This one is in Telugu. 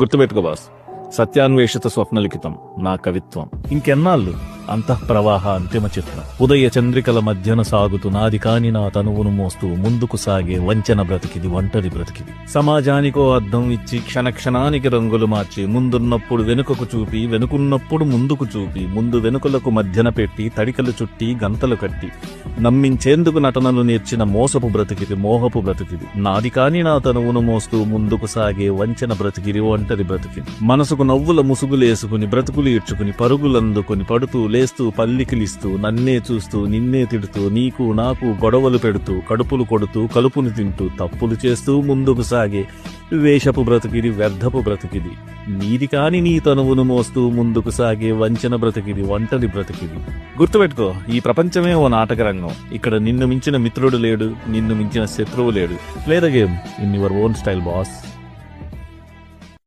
గుర్తుపెట్టుకో బాస్, సత్యాన్వేషిత స్వప్నలిఖితం నా కవిత్వం. ఇంకెన్నాళ్ళు అంతఃప్రవాహ అంతిమ చిత్రం. ఉదయ చంద్రికల మధ్యన సాగుతూ నాది కాని నా తనువును మోస్తూ ముందుకు సాగే వంచన బ్రతికిది, ఒంటరి బ్రతికిది. సమాజానికో అర్థం ఇచ్చి క్షణక్షణానికి రంగులు మార్చి, ముందున్నప్పుడు వెనుకకు చూపి, వెనుకున్నప్పుడు ముందుకు చూపి, ముందు వెనుకలకు మధ్యన పెట్టి, తడికలు చుట్టి గంతలు కట్టి నమ్మించేందుకు నటనలు నేర్చిన మోసపు బ్రతికిది, మోహపు బ్రతికిది. నాది కాని నా తనువును మోస్తూ ముందుకు సాగే వంచన బ్రతికిది, ఒంటరి బ్రతికిది. మనసుకు నవ్వుల ముసుగులేసుకుని బ్రతుకులు ఇడ్చుకుని పరుగులందుకుని పడుతూ లేస్తూ పల్లికిలిస్తూ నన్నే చూస్తూ నిన్నే తిడుతూ నీకు నాకు గొడవలు పెడుతూ కడుపులు కొడుతూ కలుపుని తింటూ తప్పులు చేస్తూ ముందుకు సాగే వేషపు బ్రతికిది, వ్యర్థపు బ్రతికిది. నీది కాని నీ తనువును మోస్తూ ముందుకు సాగే వంచన బ్రతికిది, ఒంటరి బ్రతికిది. గుర్తుపెట్టుకో, ఈ ప్రపంచమే ఓ నాటక రంగం. ఇక్కడ నిన్ను మించిన మిత్రుడు లేడు, నిన్ను మించిన శత్రువు లేడు. Play the game in your own style boss.